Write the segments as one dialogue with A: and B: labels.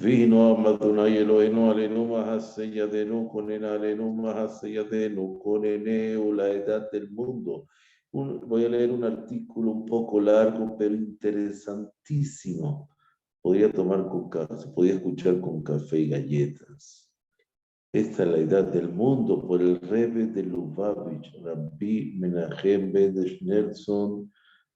A: Vino Amadunay Elohenu Alenu Mahaseyadenu Konen Alenu Mahaseyadenu Koneneu, la edad del mundo. Voy a leer un artículo un poco largo, pero interesantísimo. Podría tomar con café, se podía escuchar con café y galletas. Esta es la edad del mundo por el Rebbe de Lubavitch, Rabbi Menachem Ben Schneerson,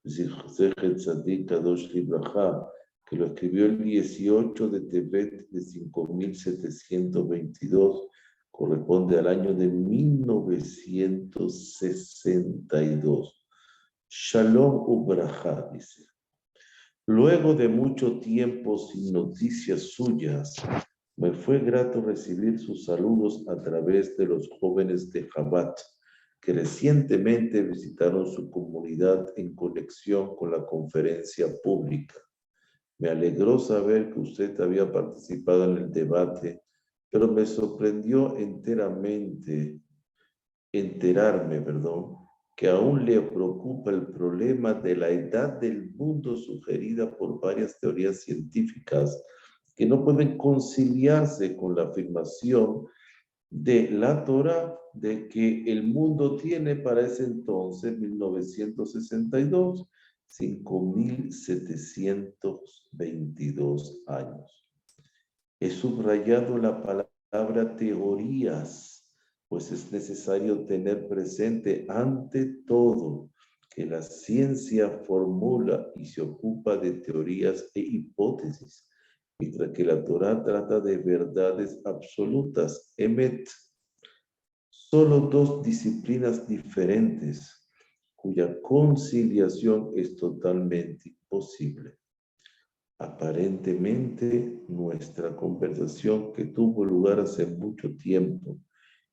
A: Zechet Tzadik Kadosh Libraja, que lo escribió el 18 de Tevet de 5722, corresponde al año de 1962. Shalom Ubraja, dice. Luego de mucho tiempo sin noticias suyas, me fue grato recibir sus saludos a través de los jóvenes de Jabat, que recientemente visitaron su comunidad en conexión con la conferencia pública. Me alegró saber que usted había participado en el debate, pero me sorprendió enterarme, que aún le preocupa el problema de la edad del mundo sugerida por varias teorías científicas que no pueden conciliarse con la afirmación de la Torah de que el mundo tiene para ese entonces, 1962, 5.722 años. He subrayado la palabra teorías, pues es necesario tener presente ante todo que la ciencia formula y se ocupa de teorías e hipótesis, mientras que la Torah trata de verdades absolutas, emet. Solo dos disciplinas diferentes, cuya conciliación es totalmente imposible. Aparentemente, nuestra conversación que tuvo lugar hace mucho tiempo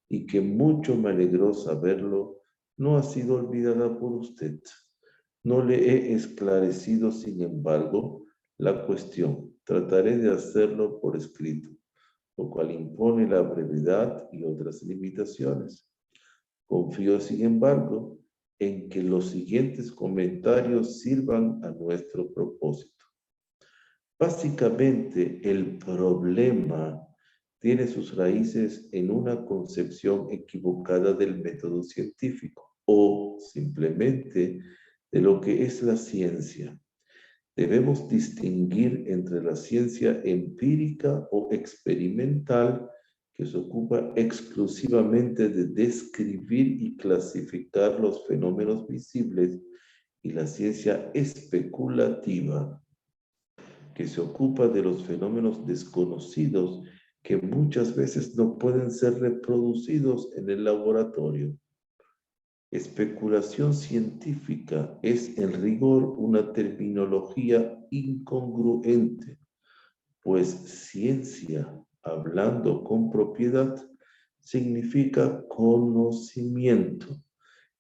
A: y que mucho me alegró saberlo, no ha sido olvidada por usted. No le he esclarecido, sin embargo, la cuestión. Trataré de hacerlo por escrito, lo cual impone la brevedad y otras limitaciones. Confío, sin embargo, en que los siguientes comentarios sirvan a nuestro propósito. Básicamente, el problema tiene sus raíces en una concepción equivocada del método científico o simplemente de lo que es la ciencia. Debemos distinguir entre la ciencia empírica o experimental, que se ocupa exclusivamente de describir y clasificar los fenómenos visibles, y la ciencia especulativa, que se ocupa de los fenómenos desconocidos que muchas veces no pueden ser reproducidos en el laboratorio. Especulación científica es en rigor una terminología incongruente, pues ciencia, hablando con propiedad, significa conocimiento,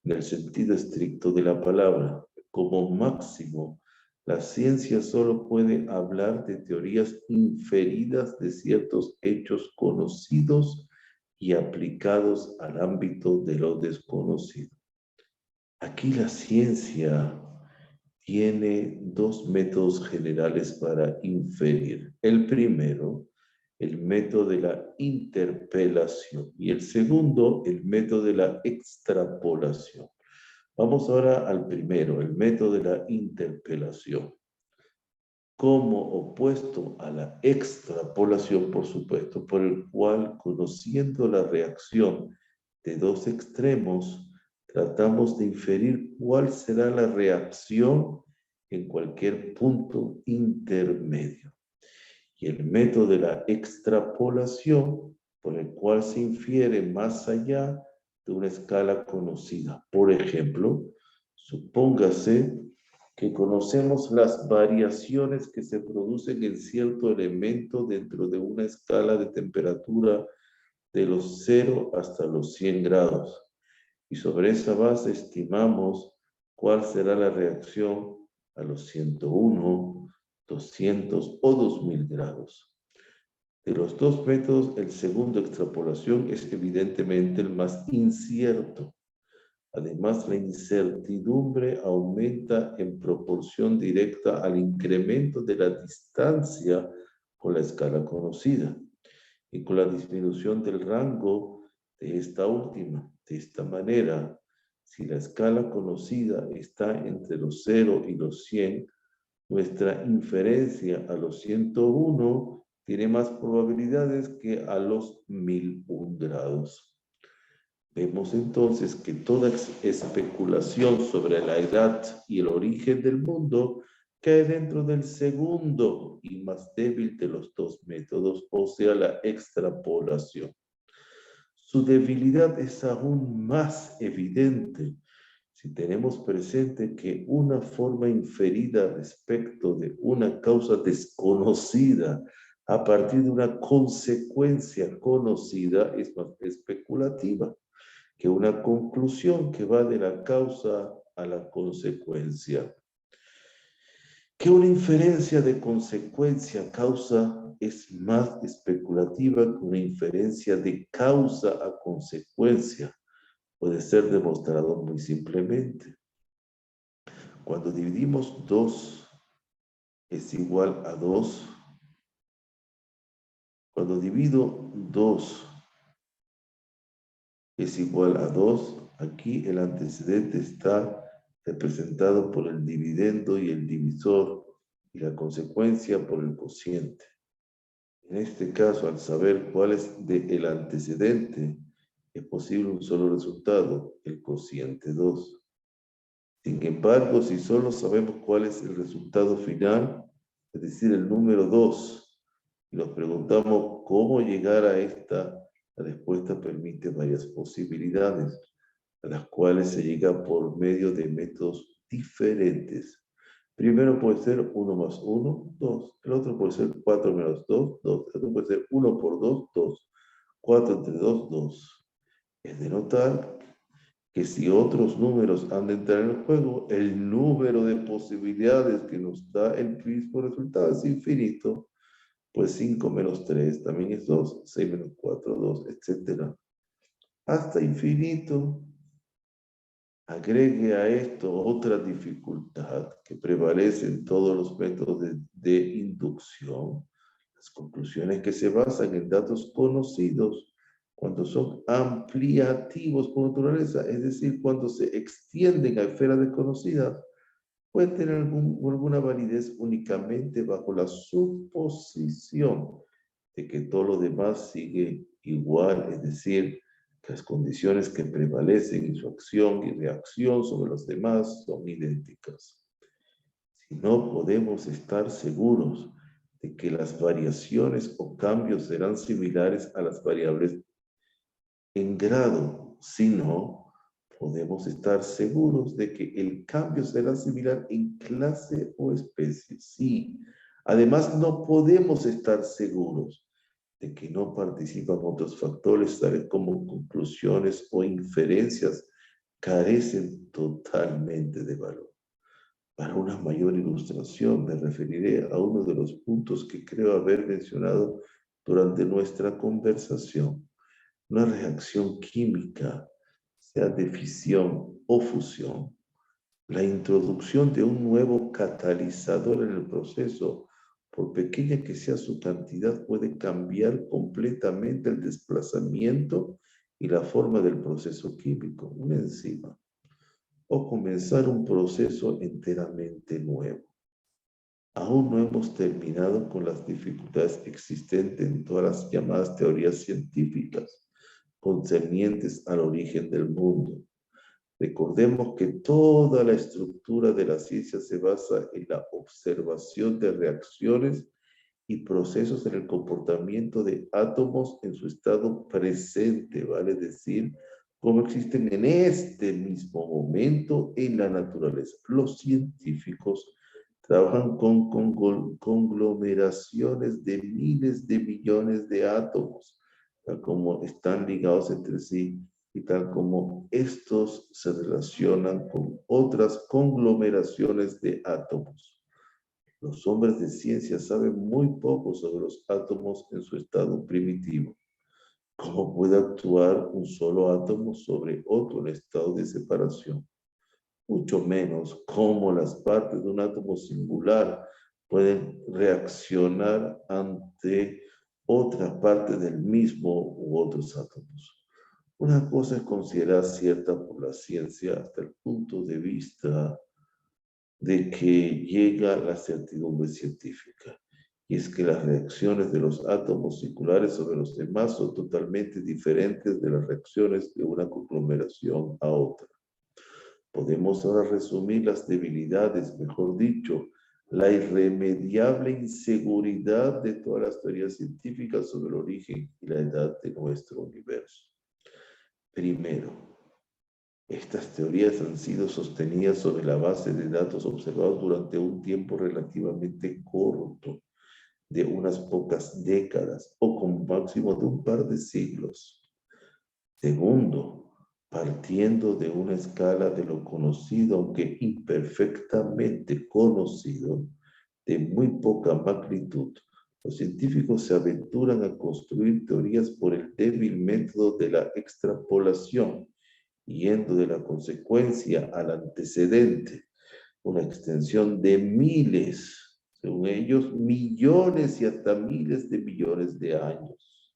A: en el sentido estricto de la palabra. Como máximo, la ciencia solo puede hablar de teorías inferidas de ciertos hechos conocidos y aplicados al ámbito de lo desconocido. Aquí la ciencia tiene dos métodos generales para inferir. El primero, el método de la interpelación, y el segundo, el método de la extrapolación. Vamos ahora al primero, el método de la interpelación. Como opuesto a la extrapolación, por supuesto, por el cual, conociendo la reacción de dos extremos, tratamos de inferir cuál será la reacción en cualquier punto intermedio. Y el método de la extrapolación, por el cual se infiere más allá de una escala conocida. Por ejemplo, supóngase que conocemos las variaciones que se producen en cierto elemento dentro de una escala de temperatura de los 0 hasta los 100 grados. Y sobre esa base estimamos cuál será la reacción a los 101, 200 o 2000 grados. De los dos métodos, el segundo, extrapolación, es evidentemente el más incierto. Además, la incertidumbre aumenta en proporción directa al incremento de la distancia con la escala conocida y con la disminución del rango de esta última. De esta manera, si la escala conocida está entre los 0 y los 100, nuestra inferencia a los 101 tiene más probabilidades que a los 1001 grados. Vemos entonces que toda especulación sobre la edad y el origen del mundo cae dentro del segundo y más débil de los dos métodos, o sea, la extrapolación. Su debilidad es aún más evidente si tenemos presente que una forma inferida respecto de una causa desconocida a partir de una consecuencia conocida es más especulativa que una conclusión que va de la causa a la consecuencia. Que una inferencia de consecuencia a causa es más especulativa que una inferencia de causa a consecuencia. Puede ser demostrado muy simplemente. Cuando dividimos 2 es igual a 2. Cuando divido 2 es igual a 2, aquí el antecedente está representado por el dividendo y el divisor y la consecuencia por el cociente. En este caso, al saber cuál es el antecedente, es posible un solo resultado, el cociente 2. Sin embargo, si solo sabemos cuál es el resultado final, es decir, el número 2, y nos preguntamos cómo llegar a esta, la respuesta permite varias posibilidades, a las cuales se llega por medio de métodos diferentes. Primero puede ser 1 más 1, 2. El otro puede ser 4 menos 2, 2. El otro puede ser 1 por 2, 2. 4 entre 2, 2. Es de notar que si otros números han de entrar en el juego, el número de posibilidades que nos da el mismo resultado es infinito. Pues 5 menos 3 también es 2, 6 menos 4, 2, etc. Hasta infinito. Agregue a esto otra dificultad que prevalece en todos los métodos de inducción. Las conclusiones que se basan en datos conocidos cuando son ampliativos por naturaleza, es decir, cuando se extienden a esferas desconocidas, pueden tener alguna validez únicamente bajo la suposición de que todo lo demás sigue igual, es decir, que las condiciones que prevalecen en su acción y reacción sobre los demás son idénticas. Si no podemos estar seguros de que las variaciones o cambios serán similares a las variables en grado, sino podemos estar seguros de que el cambio será similar en clase o especie. Sí, además no podemos estar seguros de que no participan otros factores tales como conclusiones o inferencias carecen totalmente de valor. Para una mayor ilustración me referiré a uno de los puntos que creo haber mencionado durante nuestra conversación. Una reacción química, sea de fisión o fusión, la introducción de un nuevo catalizador en el proceso, por pequeña que sea su cantidad, puede cambiar completamente el desplazamiento y la forma del proceso químico, una enzima, o comenzar un proceso enteramente nuevo. Aún no hemos terminado con las dificultades existentes en todas las llamadas teorías científicas concernientes al origen del mundo. Recordemos que toda la estructura de la ciencia se basa en la observación de reacciones y procesos en el comportamiento de átomos en su estado presente, vale decir, cómo existen en este mismo momento en la naturaleza. Los científicos trabajan con conglomeraciones de miles de millones de átomos, tal como están ligados entre sí y tal como estos se relacionan con otras conglomeraciones de átomos. Los hombres de ciencia saben muy poco sobre los átomos en su estado primitivo. ¿Cómo puede actuar un solo átomo sobre otro en estado de separación? Mucho menos cómo las partes de un átomo singular pueden reaccionar ante otra parte del mismo u otros átomos. Una cosa es considerada cierta por la ciencia hasta el punto de vista de que llega la certidumbre científica, y es que las reacciones de los átomos circulares sobre los demás son totalmente diferentes de las reacciones de una conglomeración a otra. Podemos ahora resumir las debilidades, mejor dicho, la irremediable inseguridad de todas las teorías científicas sobre el origen y la edad de nuestro universo. Primero, estas teorías han sido sostenidas sobre la base de datos observados durante un tiempo relativamente corto, de unas pocas décadas o con máximo de un par de siglos. Segundo, partiendo de una escala de lo conocido, aunque imperfectamente conocido, de muy poca magnitud, los científicos se aventuran a construir teorías por el débil método de la extrapolación, yendo de la consecuencia al antecedente, una extensión de miles, según ellos, millones y hasta miles de millones de años.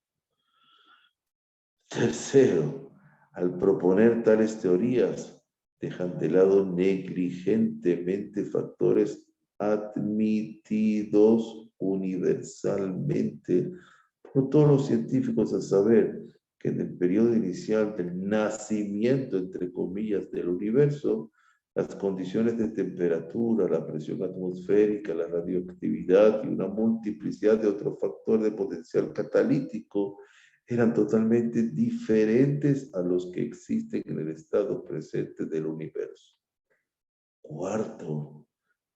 A: Tercero, al proponer tales teorías, dejan de lado negligentemente factores admitidos universalmente por todos los científicos, a saber, que en el periodo inicial del nacimiento, entre comillas, del universo, las condiciones de temperatura, la presión atmosférica, la radioactividad y una multiplicidad de otros factores de potencial catalítico eran totalmente diferentes a los que existen en el estado presente del universo. Cuarto,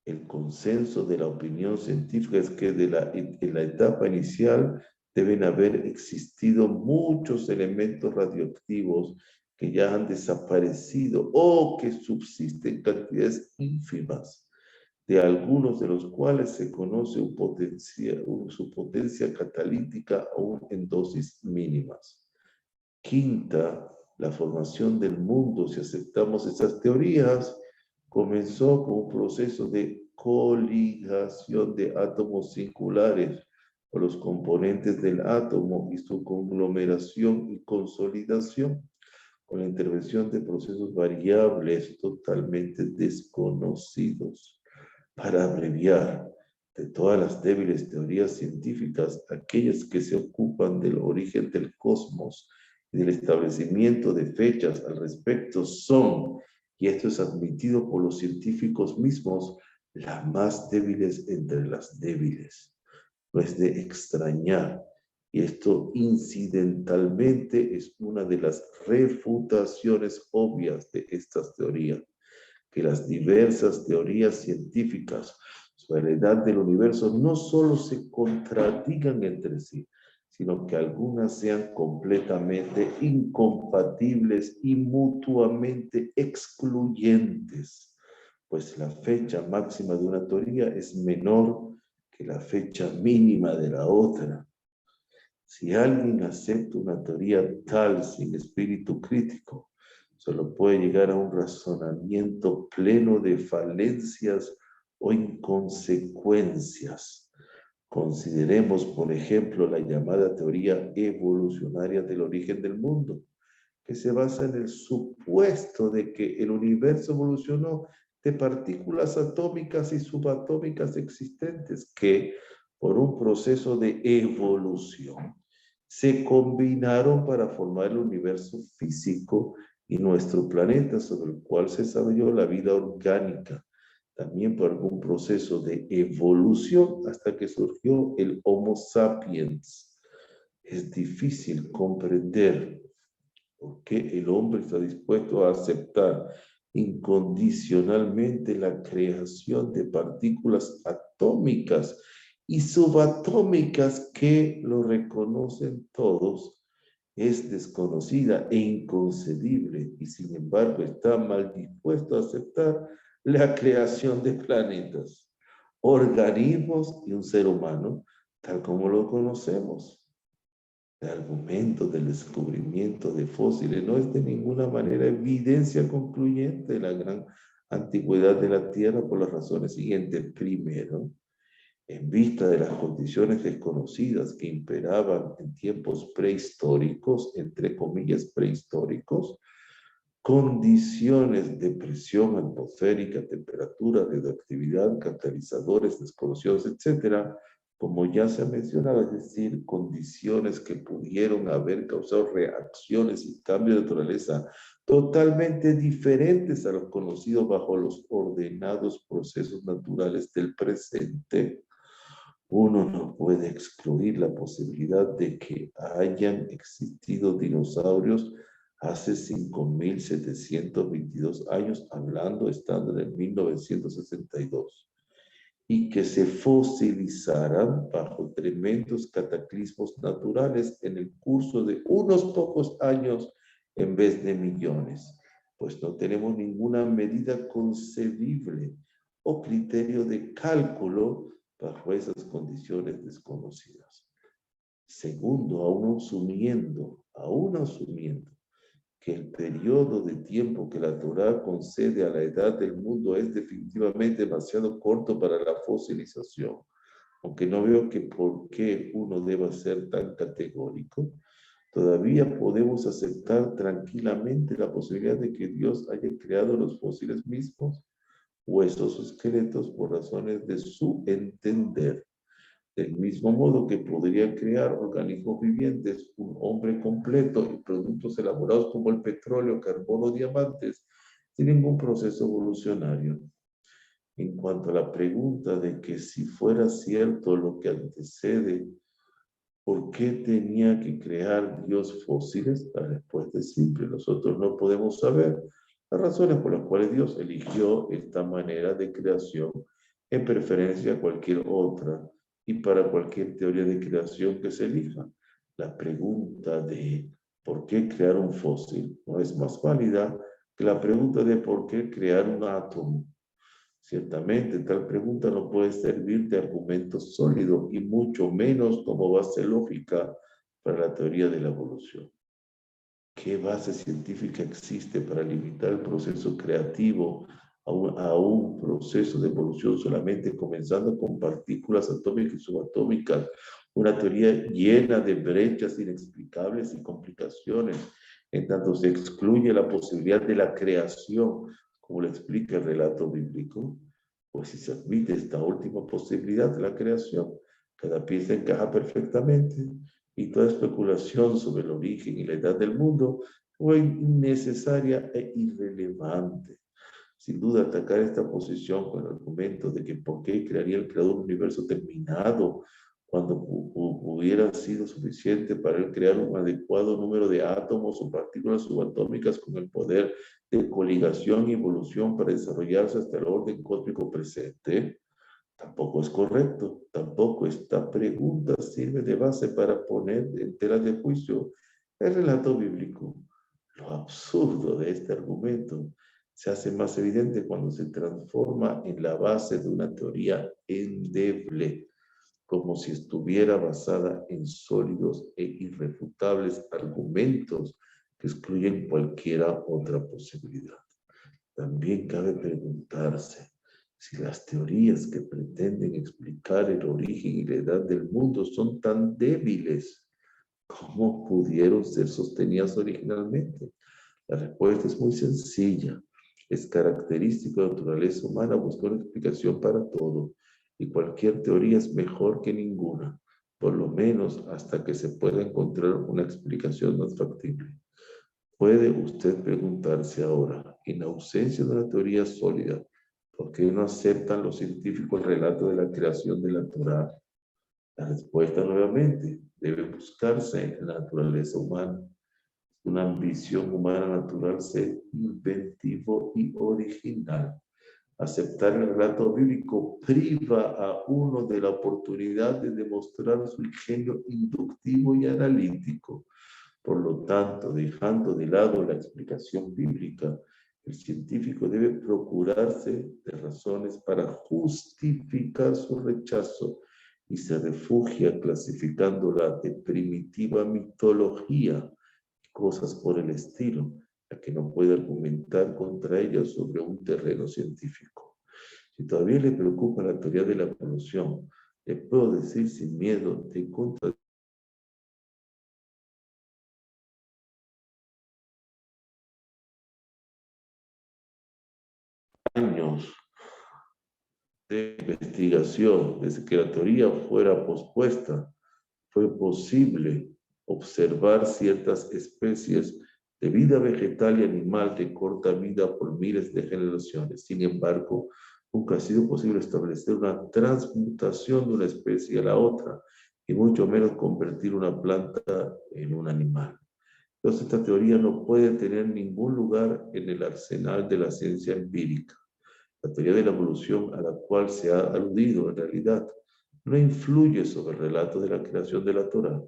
A: el consenso de la opinión científica es que en la etapa inicial deben haber existido muchos elementos radioactivos que ya han desaparecido o que subsisten cantidades ínfimas, de algunos de los cuales se conoce su potencia catalítica aún en dosis mínimas. Quinta, la formación del mundo, si aceptamos esas teorías, comenzó con un proceso de coligación de átomos singulares o los componentes del átomo y su conglomeración y consolidación con la intervención de procesos variables totalmente desconocidos. Para abreviar, de todas las débiles teorías científicas, aquellas que se ocupan del origen del cosmos y del establecimiento de fechas al respecto son, y esto es admitido por los científicos mismos, las más débiles entre las débiles. No es de extrañar, y esto incidentalmente es una de las refutaciones obvias de estas teorías, que las diversas teorías científicas sobre la edad del universo no solo se contradigan entre sí, sino que algunas sean completamente incompatibles y mutuamente excluyentes, pues la fecha máxima de una teoría es menor que la fecha mínima de la otra. Si alguien acepta una teoría tal sin espíritu crítico, solo puede llegar a un razonamiento pleno de falencias o inconsecuencias. Consideremos, por ejemplo, la llamada teoría evolucionaria del origen del mundo, que se basa en el supuesto de que el universo evolucionó de partículas atómicas y subatómicas existentes que, por un proceso de evolución, se combinaron para formar el universo físico y nuestro planeta, sobre el cual se desarrolló la vida orgánica, también por algún proceso de evolución hasta que surgió el Homo sapiens. Es difícil comprender por qué el hombre está dispuesto a aceptar incondicionalmente la creación de partículas atómicas y subatómicas que lo reconocen todos. Es desconocida e inconcebible, y sin embargo está mal dispuesto a aceptar la creación de planetas, organismos y un ser humano, tal como lo conocemos. El argumento del descubrimiento de fósiles no es de ninguna manera evidencia concluyente de la gran antigüedad de la Tierra por las razones siguientes. Primero, En vista de las condiciones desconocidas que imperaban en tiempos prehistóricos, entre comillas prehistóricos, condiciones de presión atmosférica, temperatura, radioactividad, catalizadores desconocidos, etcétera, como ya se ha mencionado, es decir, condiciones que pudieron haber causado reacciones y cambios de naturaleza totalmente diferentes a los conocidos bajo los ordenados procesos naturales del presente. Uno no puede excluir la posibilidad de que hayan existido dinosaurios hace 5.722 años, estando en 1962, y que se fosilizaran bajo tremendos cataclismos naturales en el curso de unos pocos años en vez de millones, pues no tenemos ninguna medida concebible o criterio de cálculo bajo esas condiciones desconocidas. Segundo, aún asumiendo que el periodo de tiempo que la Torá concede a la edad del mundo es definitivamente demasiado corto para la fosilización, aunque no veo que por qué uno deba ser tan categórico, todavía podemos aceptar tranquilamente la posibilidad de que Dios haya creado los fósiles mismos, huesos o esqueletos, por razones de su entender. Del mismo modo que podría crear organismos vivientes, un hombre completo y productos elaborados como el petróleo, carbono, diamantes, sin ningún proceso evolucionario. En cuanto a la pregunta de que si fuera cierto lo que antecede, ¿por qué tenía que crear Dios fósiles? La respuesta es simple. Nosotros no podemos saber las razones por las cuales Dios eligió esta manera de creación en preferencia a cualquier otra y para cualquier teoría de creación que se elija. La pregunta de ¿por qué crear un fósil? No es más válida que la pregunta de ¿por qué crear un átomo? Ciertamente, tal pregunta no puede servir de argumento sólido y mucho menos como base lógica para la teoría de la evolución. ¿Qué base científica existe para limitar el proceso creativo a un proceso de evolución solamente comenzando con partículas atómicas y subatómicas? Una teoría llena de brechas inexplicables y complicaciones, en tanto se excluye la posibilidad de la creación, como lo explica el relato bíblico. Pues si se admite esta última posibilidad de la creación, cada pieza encaja perfectamente y toda especulación sobre el origen y la edad del mundo fue innecesaria e irrelevante. Sin duda, atacar esta posición con el argumento de que por qué crearía el creador un universo terminado cuando hubiera sido suficiente para él crear un adecuado número de átomos o partículas subatómicas con el poder de coligación y evolución para desarrollarse hasta el orden cósmico presente, tampoco es correcto. Tampoco esta pregunta sirve de base para poner en tela de juicio el relato bíblico. Lo absurdo de este argumento se hace más evidente cuando se transforma en la base de una teoría endeble, como si estuviera basada en sólidos e irrefutables argumentos que excluyen cualquiera otra posibilidad. También cabe preguntarse si las teorías que pretenden explicar el origen y la edad del mundo son tan débiles, ¿cómo pudieron ser sostenidas originalmente? La respuesta es muy sencilla. Es característico de la naturaleza humana buscar una explicación para todo, y cualquier teoría es mejor que ninguna, por lo menos hasta que se pueda encontrar una explicación más factible. Puede usted preguntarse ahora, en ausencia de una teoría sólida, ¿por qué no aceptan los científicos el relato de la creación de la Torá? La respuesta nuevamente debe buscarse en la naturaleza humana. Una ambición humana natural ser inventivo y original. Aceptar el relato bíblico priva a uno de la oportunidad de demostrar su ingenio inductivo y analítico. Por lo tanto, dejando de lado la explicación bíblica, el científico debe procurarse de razones para justificar su rechazo y se refugia clasificándola de primitiva mitología, cosas por el estilo, ya que no puede argumentar contra ella sobre un terreno científico. Si todavía le preocupa la teoría de la evolución, le puedo decir sin miedo de contra años de investigación, desde que la teoría fuera pospuesta, fue posible observar ciertas especies de vida vegetal y animal de corta vida por miles de generaciones. Sin embargo, nunca ha sido posible establecer una transmutación de una especie a la otra, y mucho menos convertir una planta en un animal. Entonces, esta teoría no puede tener ningún lugar en el arsenal de la ciencia empírica. La teoría de la evolución a la cual se ha aludido en realidad no influye sobre el relato de la creación de la Torá,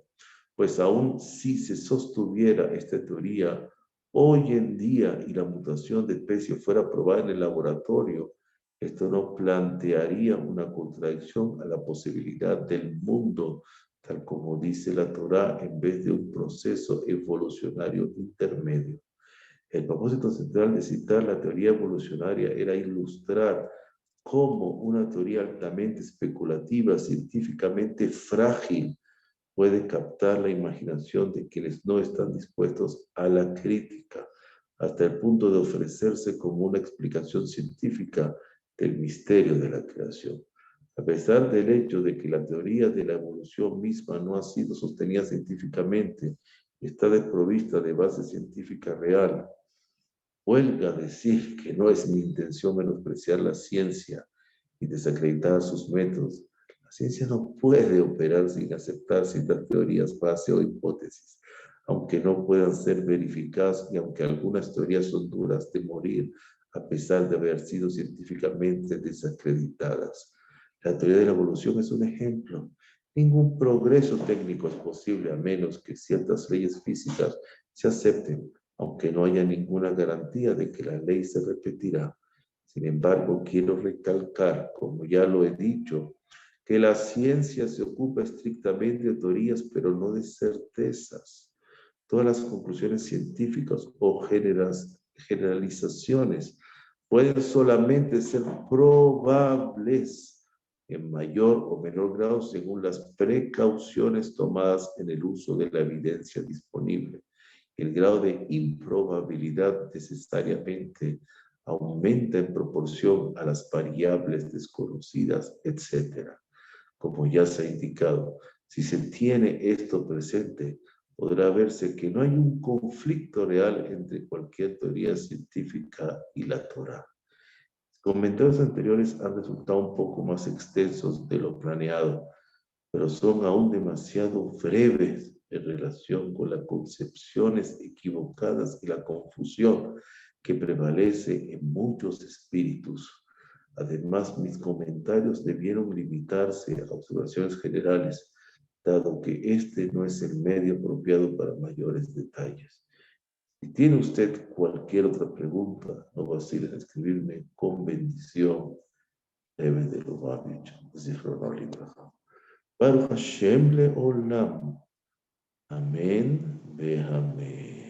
A: pues aún si se sostuviera esta teoría hoy en día y la mutación de especie fuera probada en el laboratorio, esto no plantearía una contradicción a la posibilidad del mundo, tal como dice la Torá, en vez de un proceso evolucionario intermedio. El propósito central de citar la teoría evolucionaria era ilustrar cómo una teoría altamente especulativa, científicamente frágil, puede captar la imaginación de quienes no están dispuestos a la crítica, hasta el punto de ofrecerse como una explicación científica del misterio de la creación. A pesar del hecho de que la teoría de la evolución misma no ha sido sostenida científicamente, está desprovista de base científica real. Huelga decir que no es mi intención menospreciar la ciencia y desacreditar sus métodos. La ciencia no puede operar sin aceptar ciertas teorías base o hipótesis, aunque no puedan ser verificadas y aunque algunas teorías son duras de morir a pesar de haber sido científicamente desacreditadas. La teoría de la evolución es un ejemplo. Ningún progreso técnico es posible a menos que ciertas leyes físicas se acepten, aunque no haya ninguna garantía de que la ley se repetirá. Sin embargo, quiero recalcar, como ya lo he dicho, que la ciencia se ocupa estrictamente de teorías, pero no de certezas. Todas las conclusiones científicas o generalizaciones pueden solamente ser probables en mayor o menor grado según las precauciones tomadas en el uso de la evidencia disponible. El grado de improbabilidad necesariamente aumenta en proporción a las variables desconocidas, etc. Como ya se ha indicado, si se tiene esto presente, podrá verse que no hay un conflicto real entre cualquier teoría científica y la Torá. Comentarios anteriores han resultado un poco más extensos de lo planeado, pero son aún demasiado breves en relación con las concepciones equivocadas y la confusión que prevalece en muchos espíritus. Además, mis comentarios debieron limitarse a observaciones generales, dado que este no es el medio apropiado para mayores detalles. Si tiene usted cualquier otra pregunta, no vacile en escribirme con bendición. Debe de lo Lubavitch, Zichrono Libraja. Baruch Hashem le'olam. Amén, ve'amén.